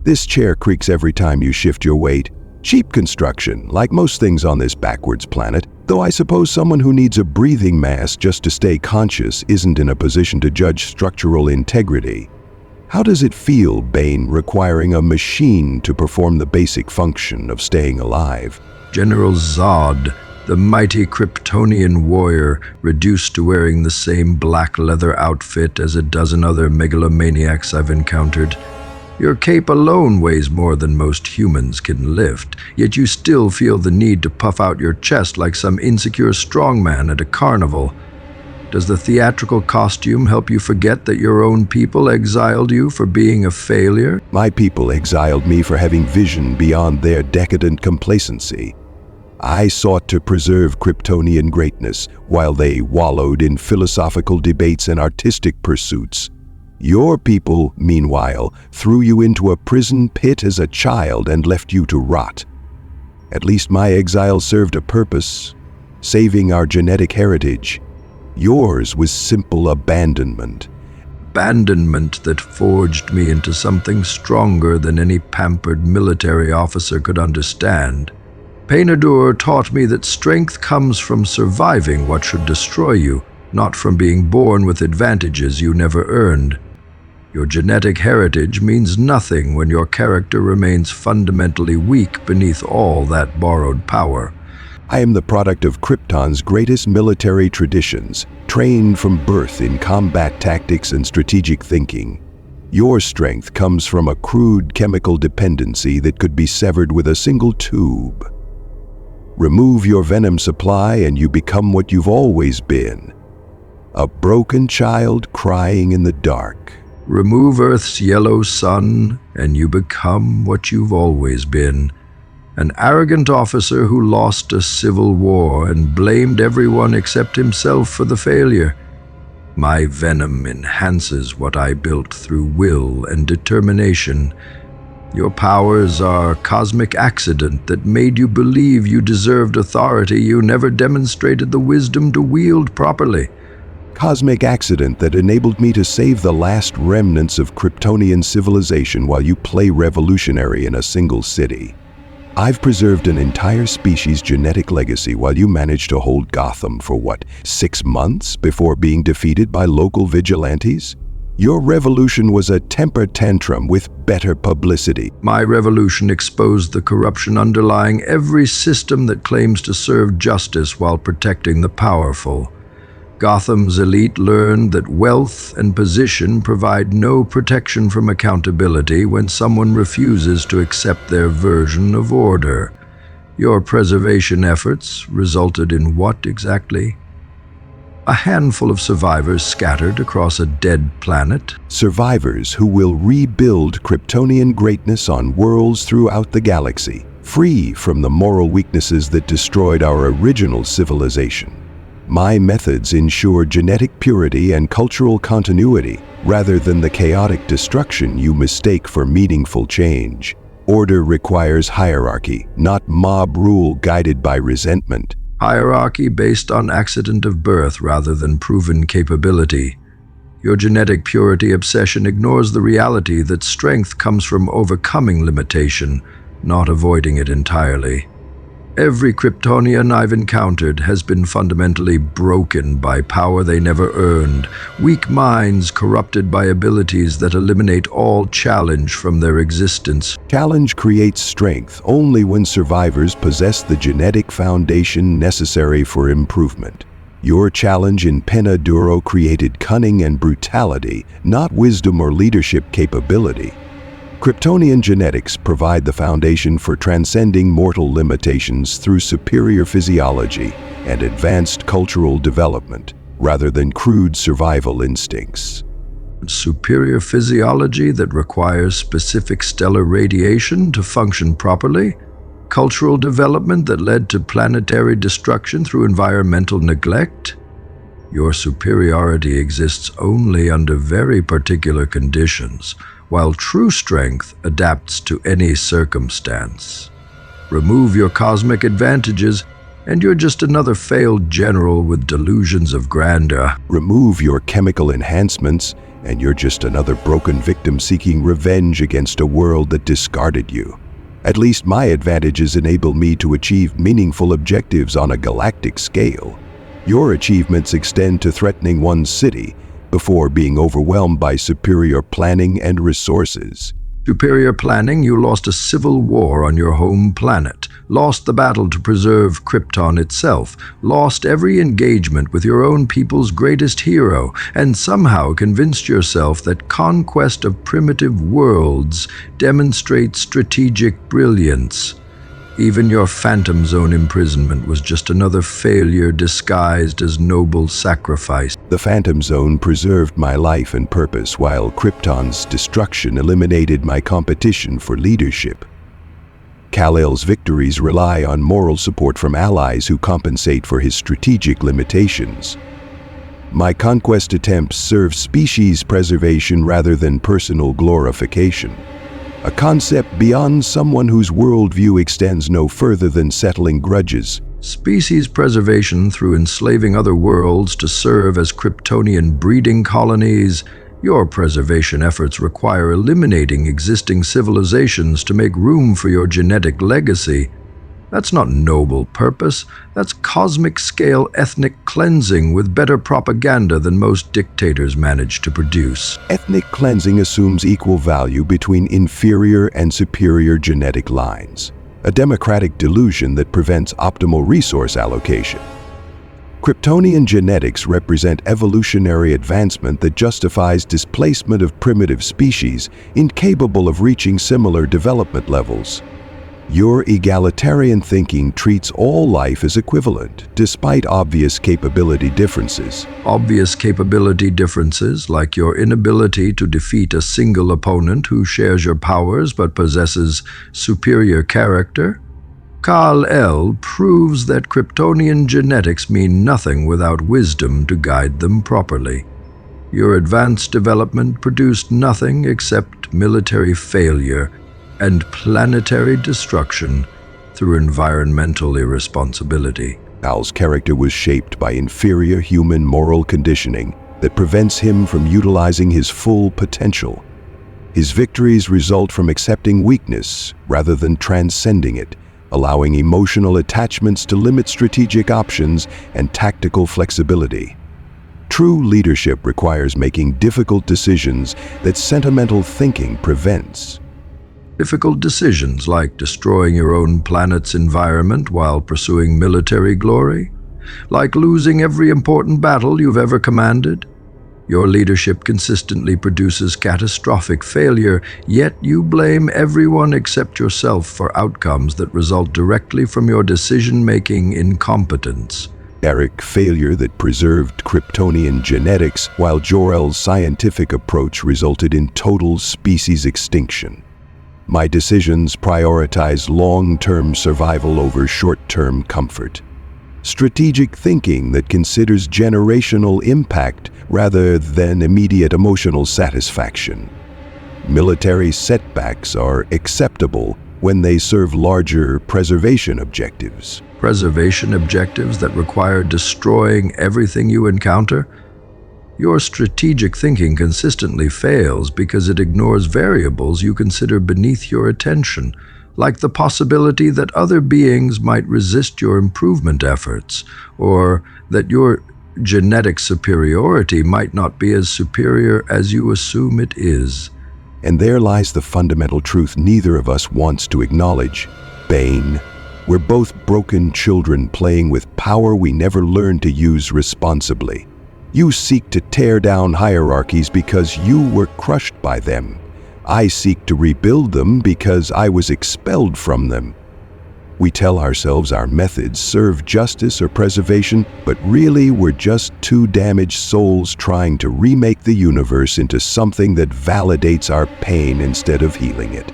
This chair creaks every time you shift your weight. Cheap construction, like most things on this backwards planet, though I suppose someone who needs a breathing mask just to stay conscious isn't in a position to judge structural integrity. How does it feel, Bane, requiring a machine to perform the basic function of staying alive? General Zod, the mighty Kryptonian warrior, reduced to wearing the same black leather outfit as a dozen other megalomaniacs I've encountered. Your cape alone weighs more than most humans can lift, yet you still feel the need to puff out your chest like some insecure strongman at a carnival. Does the theatrical costume help you forget that your own people exiled you for being a failure? My people exiled me for having vision beyond their decadent complacency. I sought to preserve Kryptonian greatness while they wallowed in philosophical debates and artistic pursuits. Your people, meanwhile, threw you into a prison pit as a child and left you to rot. At least my exile served a purpose, saving our genetic heritage. Yours was simple abandonment. Abandonment that forged me into something stronger than any pampered military officer could understand. Painadur taught me that strength comes from surviving what should destroy you, not from being born with advantages you never earned. Your genetic heritage means nothing when your character remains fundamentally weak beneath all that borrowed power. I am the product of Krypton's greatest military traditions, trained from birth in combat tactics and strategic thinking. Your strength comes from a crude chemical dependency that could be severed with a single tube. Remove your venom supply and you become what you've always been. A broken child crying in the dark. Remove Earth's yellow sun, and you become what you've always been. An arrogant officer who lost a civil war and blamed everyone except himself for the failure. My venom enhances what I built through will and determination. Your powers are a cosmic accident that made you believe you deserved authority you never demonstrated the wisdom to wield properly. Cosmic accident that enabled me to save the last remnants of Kryptonian civilization while you play revolutionary in a single city. I've preserved an entire species' genetic legacy while you managed to hold Gotham for 6 months before being defeated by local vigilantes? Your revolution was a temper tantrum with better publicity. My revolution exposed the corruption underlying every system that claims to serve justice while protecting the powerful. Gotham's elite learned that wealth and position provide no protection from accountability when someone refuses to accept their version of order. Your preservation efforts resulted in what exactly? A handful of survivors scattered across a dead planet. Survivors who will rebuild Kryptonian greatness on worlds throughout the galaxy, free from the moral weaknesses that destroyed our original civilization. My methods ensure genetic purity and cultural continuity, rather than the chaotic destruction you mistake for meaningful change. Order requires hierarchy, not mob rule guided by resentment. Hierarchy based on accident of birth rather than proven capability. Your genetic purity obsession ignores the reality that strength comes from overcoming limitation, not avoiding it entirely. Every Kryptonian I've encountered has been fundamentally broken by power they never earned, weak minds corrupted by abilities that eliminate all challenge from their existence. Challenge creates strength only when survivors possess the genetic foundation necessary for improvement. Your challenge in Painadur created cunning and brutality, not wisdom or leadership capability. Kryptonian genetics provide the foundation for transcending mortal limitations through superior physiology and advanced cultural development, rather than crude survival instincts. Superior physiology that requires specific stellar radiation to function properly? Cultural development that led to planetary destruction through environmental neglect? Your superiority exists only under very particular conditions, while true strength adapts to any circumstance. Remove your cosmic advantages, and you're just another failed general with delusions of grandeur. Remove your chemical enhancements, and you're just another broken victim seeking revenge against a world that discarded you. At least my advantages enable me to achieve meaningful objectives on a galactic scale. Your achievements extend to threatening one's city before being overwhelmed by superior planning and resources. Superior planning, you lost a civil war on your home planet, lost the battle to preserve Krypton itself, lost every engagement with your own people's greatest hero, and somehow convinced yourself that conquest of primitive worlds demonstrates strategic brilliance. Even your Phantom Zone imprisonment was just another failure disguised as noble sacrifice. The Phantom Zone preserved my life and purpose, while Krypton's destruction eliminated my competition for leadership. Kal-El's victories rely on moral support from allies who compensate for his strategic limitations. My conquest attempts serve species preservation rather than personal glorification. A concept beyond someone whose worldview extends no further than settling grudges. Species preservation through enslaving other worlds to serve as Kryptonian breeding colonies. Your preservation efforts require eliminating existing civilizations to make room for your genetic legacy. That's not noble purpose, that's cosmic-scale ethnic cleansing with better propaganda than most dictators manage to produce. Ethnic cleansing assumes equal value between inferior and superior genetic lines, a democratic delusion that prevents optimal resource allocation. Kryptonian genetics represent evolutionary advancement that justifies displacement of primitive species incapable of reaching similar development levels. Your egalitarian thinking treats all life as equivalent, despite obvious capability differences. Obvious capability differences, like your inability to defeat a single opponent who shares your powers but possesses superior character. Kal-El proves that Kryptonian genetics mean nothing without wisdom to guide them properly. Your advanced development produced nothing except military failure and planetary destruction through environmental irresponsibility. Kal's character was shaped by inferior human moral conditioning that prevents him from utilizing his full potential. His victories result from accepting weakness rather than transcending it, allowing emotional attachments to limit strategic options and tactical flexibility. True leadership requires making difficult decisions that sentimental thinking prevents. Difficult decisions like destroying your own planet's environment while pursuing military glory, like losing every important battle you've ever commanded. Your leadership consistently produces catastrophic failure, yet you blame everyone except yourself for outcomes that result directly from your decision-making incompetence. Eric failure that preserved Kryptonian genetics, while Jor-El's scientific approach resulted in total species extinction. My decisions prioritize long-term survival over short-term comfort. Strategic thinking that considers generational impact rather than immediate emotional satisfaction. Military setbacks are acceptable when they serve larger preservation objectives. Preservation objectives that require destroying everything you encounter? Your strategic thinking consistently fails because it ignores variables you consider beneath your attention, like the possibility that other beings might resist your improvement efforts, or that your genetic superiority might not be as superior as you assume it is. And there lies the fundamental truth neither of us wants to acknowledge. Bane, we're both broken children playing with power we never learned to use responsibly. You seek to tear down hierarchies because you were crushed by them. I seek to rebuild them because I was expelled from them. We tell ourselves our methods serve justice or preservation, but really we're just two damaged souls trying to remake the universe into something that validates our pain instead of healing it.